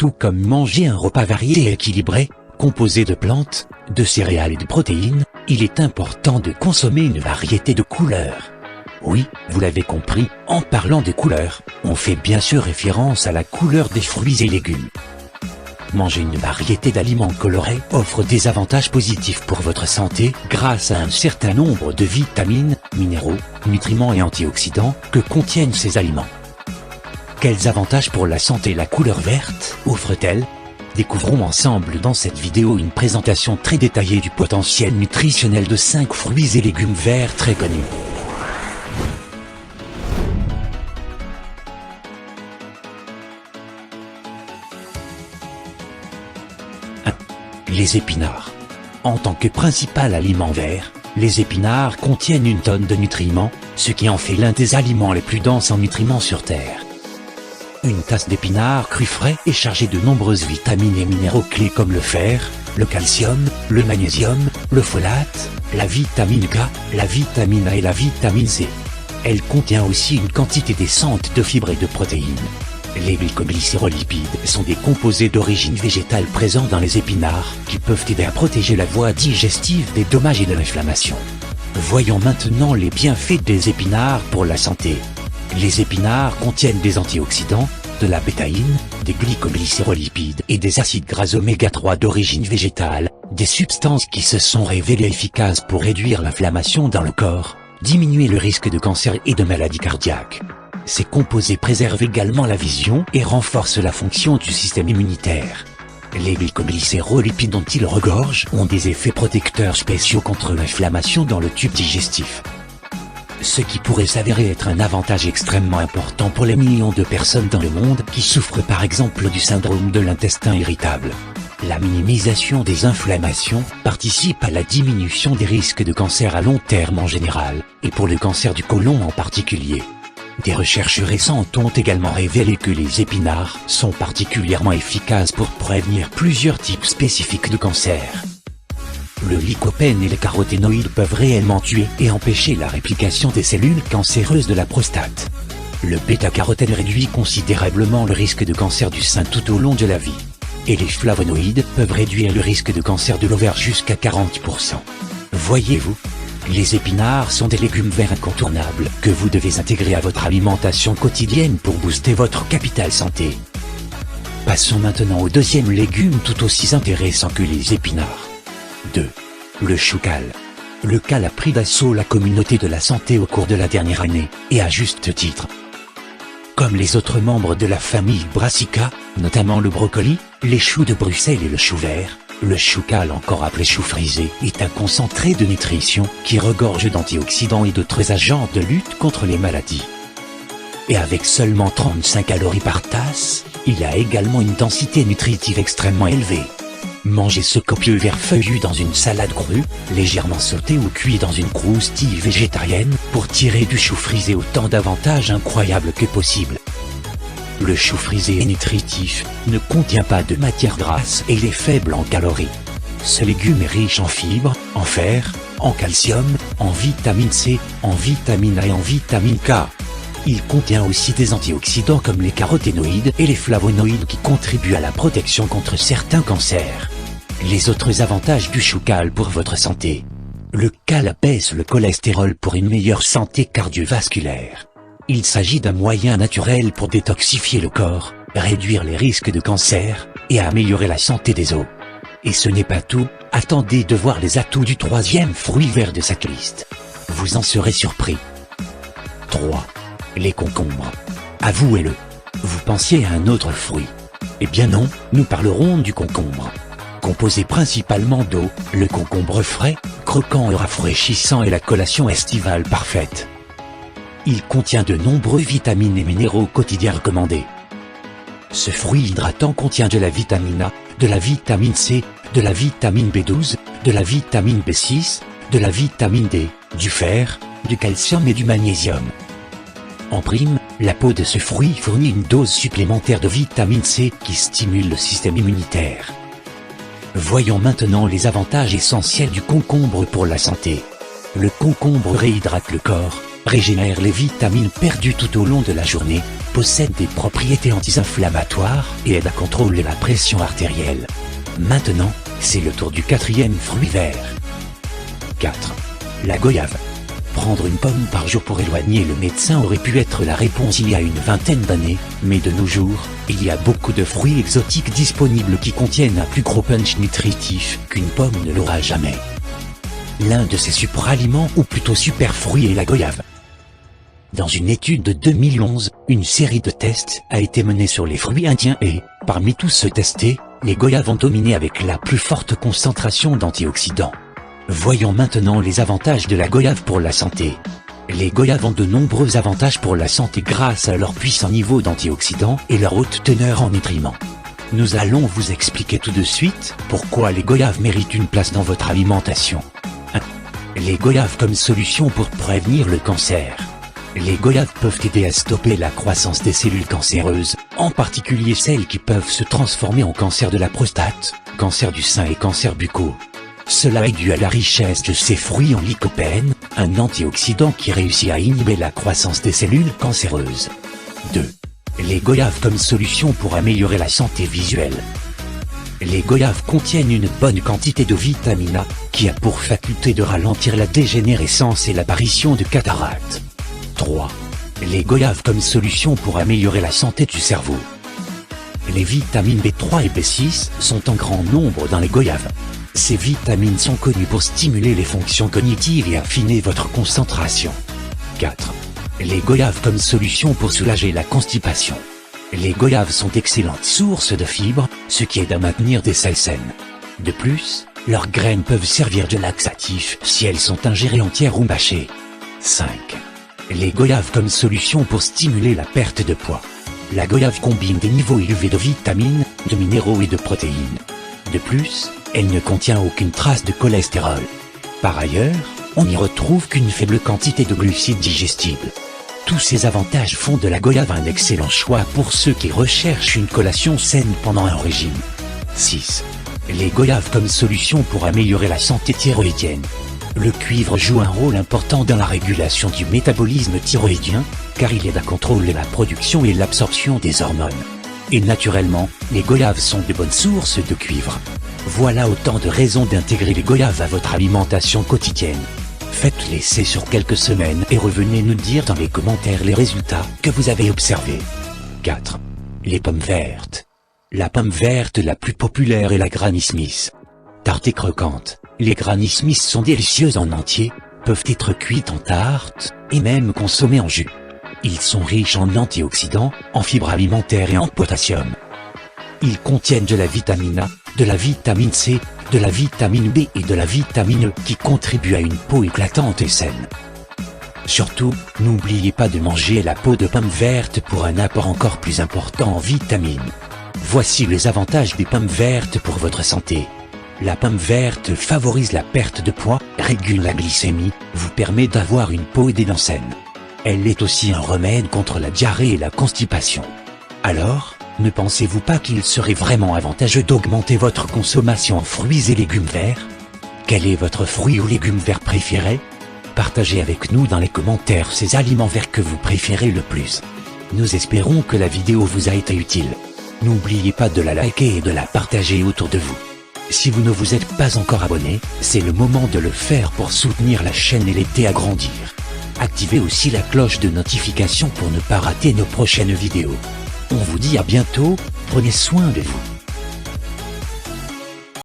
Tout comme manger un repas varié et équilibré, composé de plantes, de céréales et de protéines, il est important de consommer une variété de couleurs. Oui, vous l'avez compris, en parlant de couleurs, on fait bien sûr référence à la couleur des fruits et légumes. Manger une variété d'aliments colorés offre des avantages positifs pour votre santé grâce à un certain nombre de vitamines, minéraux, nutriments et antioxydants que contiennent ces aliments. Quels avantages pour la santé la couleur verte offre-t-elle? Découvrons ensemble dans cette vidéo une présentation très détaillée du potentiel nutritionnel de 5 fruits et légumes verts très connus. Les épinards. En tant que principal aliment vert, les épinards contiennent une tonne de nutriments, ce qui en fait l'un des aliments les plus denses en nutriments sur Terre. Une tasse d'épinards crus frais est chargée de nombreuses vitamines et minéraux clés comme le fer, le calcium, le magnésium, le folate, la vitamine K, la vitamine A et la vitamine C. Elle contient aussi une quantité décente de fibres et de protéines. Les glycoglycérolipides sont des composés d'origine végétale présents dans les épinards qui peuvent aider à protéger la voie digestive des dommages et de l'inflammation. Voyons maintenant les bienfaits des épinards pour la santé. Les épinards contiennent des antioxydants, de la bétaïne, des glycoglycérolipides et des acides gras oméga 3 d'origine végétale, des substances qui se sont révélées efficaces pour réduire l'inflammation dans le corps, diminuer le risque de cancer et de maladies cardiaques. Ces composés préservent également la vision et renforcent la fonction du système immunitaire. Les glycoglycérolipides dont ils regorgent ont des effets protecteurs spéciaux contre l'inflammation dans le tube digestif. Ce qui pourrait s'avérer être un avantage extrêmement important pour les millions de personnes dans le monde qui souffrent par exemple du syndrome de l'intestin irritable. La minimisation des inflammations participe à la diminution des risques de cancer à long terme en général, et pour le cancer du côlon en particulier. Des recherches récentes ont également révélé que les épinards sont particulièrement efficaces pour prévenir plusieurs types spécifiques de cancer. Le lycopène et les caroténoïdes peuvent réellement tuer et empêcher la réplication des cellules cancéreuses de la prostate. Le bêta-carotène réduit considérablement le risque de cancer du sein tout au long de la vie. Et les flavonoïdes peuvent réduire le risque de cancer de l'ovaire jusqu'à 40%. Voyez-vous, les épinards sont des légumes verts incontournables que vous devez intégrer à votre alimentation quotidienne pour booster votre capital santé. Passons maintenant au deuxième légume tout aussi intéressant que les épinards. 2. Le chou-cal. Le cal a pris d'assaut la communauté de la santé au cours de la dernière année, et à juste titre. Comme les autres membres de la famille Brassica, notamment le brocoli, les choux de Bruxelles et le chou vert, le chou-cal, encore appelé chou frisé, est un concentré de nutrition qui regorge d'antioxydants et d'autres agents de lutte contre les maladies. Et avec seulement 35 calories par tasse, il a également une densité nutritive extrêmement élevée. Mangez ce copieux vert feuillu dans une salade crue, légèrement sauté ou cuit dans une croustille végétarienne, pour tirer du chou frisé autant d'avantages incroyables que possible. Le chou frisé est nutritif, ne contient pas de matière grasse et il est faible en calories. Ce légume est riche en fibres, en fer, en calcium, en vitamine C, en vitamine A et en vitamine K. Il contient aussi des antioxydants comme les caroténoïdes et les flavonoïdes qui contribuent à la protection contre certains cancers. Les autres avantages du chou-cal pour votre santé. Le cal abaisse le cholestérol pour une meilleure santé cardiovasculaire. Il s'agit d'un moyen naturel pour détoxifier le corps, réduire les risques de cancer et améliorer la santé des os. Et ce n'est pas tout, attendez de voir les atouts du troisième fruit vert de cette liste. Vous en serez surpris. 3. Les concombres. Avouez-le, vous pensiez à un autre fruit. Eh bien non, nous parlerons du concombre. Composé principalement d'eau, le concombre frais, croquant et rafraîchissant est la collation estivale parfaite. Il contient de nombreux vitamines et minéraux quotidiens recommandés. Ce fruit hydratant contient de la vitamine A, de la vitamine C, de la vitamine B12, de la vitamine B6, de la vitamine D, du fer, du calcium et du magnésium. En prime, la peau de ce fruit fournit une dose supplémentaire de vitamine C qui stimule le système immunitaire. Voyons maintenant les avantages essentiels du concombre pour la santé. Le concombre réhydrate le corps, régénère les vitamines perdues tout au long de la journée, possède des propriétés anti-inflammatoires et aide à contrôler la pression artérielle. Maintenant, c'est le tour du quatrième fruit vert. 4. La goyave. Prendre une pomme par jour pour éloigner le médecin aurait pu être la réponse il y a une vingtaine d'années, mais de nos jours, il y a beaucoup de fruits exotiques disponibles qui contiennent un plus gros punch nutritif qu'une pomme ne l'aura jamais. L'un de ces super-aliments ou plutôt super-fruits est la goyave. Dans une étude de 2011, une série de tests a été menée sur les fruits indiens et, parmi tous ceux testés, les goyaves ont dominé avec la plus forte concentration d'antioxydants. Voyons maintenant les avantages de la goyave pour la santé. Les goyaves ont de nombreux avantages pour la santé grâce à leur puissant niveau d'antioxydants et leur haute teneur en nutriments. Nous allons vous expliquer tout de suite pourquoi les goyaves méritent une place dans votre alimentation. 1. Les goyaves comme solution pour prévenir le cancer. Les goyaves peuvent aider à stopper la croissance des cellules cancéreuses, en particulier celles qui peuvent se transformer en cancer de la prostate, cancer du sein et cancer buccaux. Cela est dû à la richesse de ces fruits en lycopène, un antioxydant qui réussit à inhiber la croissance des cellules cancéreuses. 2. Les goyaves comme solution pour améliorer la santé visuelle. Les goyaves contiennent une bonne quantité de vitamine A, qui a pour faculté de ralentir la dégénérescence et l'apparition de cataractes. 3. Les goyaves comme solution pour améliorer la santé du cerveau. Les vitamines B3 et B6 sont en grand nombre dans les goyaves. Ces vitamines sont connues pour stimuler les fonctions cognitives et affiner votre concentration. 4. Les goyaves comme solution pour soulager la constipation. Les goyaves sont d'excellentes sources de fibres, ce qui aide à maintenir des selles saines. De plus, leurs graines peuvent servir de laxatif si elles sont ingérées entières ou mâchées. 5. Les goyaves comme solution pour stimuler la perte de poids. La goyave combine des niveaux élevés de vitamines, de minéraux et de protéines. De plus, elle ne contient aucune trace de cholestérol. Par ailleurs, on n'y retrouve qu'une faible quantité de glucides digestibles. Tous ces avantages font de la goyave un excellent choix pour ceux qui recherchent une collation saine pendant un régime. 6. Les goyaves comme solution pour améliorer la santé thyroïdienne. Le cuivre joue un rôle important dans la régulation du métabolisme thyroïdien, car il aide à contrôler la production et l'absorption des hormones. Et naturellement, les goyaves sont de bonnes sources de cuivre. Voilà autant de raisons d'intégrer les goyaves à votre alimentation quotidienne. Faites l'essai sur quelques semaines et revenez nous dire dans les commentaires les résultats que vous avez observés. 4. Les pommes vertes. La pomme verte la plus populaire est la Granny Smith. Tarte et croquante, les Granny Smith sont délicieuses en entier, peuvent être cuites en tarte, et même consommées en jus. Ils sont riches en antioxydants, en fibres alimentaires et en potassium. Ils contiennent de la vitamine A, de la vitamine C, de la vitamine B et de la vitamine E qui contribuent à une peau éclatante et saine. Surtout, n'oubliez pas de manger la peau de pomme verte pour un apport encore plus important en vitamines. Voici les avantages des pommes vertes pour votre santé. La pomme verte favorise la perte de poids, régule la glycémie, vous permet d'avoir une peau et des dents saines. Elle est aussi un remède contre la diarrhée et la constipation. Alors, ne pensez-vous pas qu'il serait vraiment avantageux d'augmenter votre consommation en fruits et légumes verts? Quel est votre fruit ou légume vert préféré? Partagez avec nous dans les commentaires ces aliments verts que vous préférez le plus. Nous espérons que la vidéo vous a été utile. N'oubliez pas de la liker et de la partager autour de vous. Si vous ne vous êtes pas encore abonné, c'est le moment de le faire pour soutenir la chaîne et l'aider à grandir. Activez aussi la cloche de notification pour ne pas rater nos prochaines vidéos. On vous dit à bientôt, prenez soin de vous.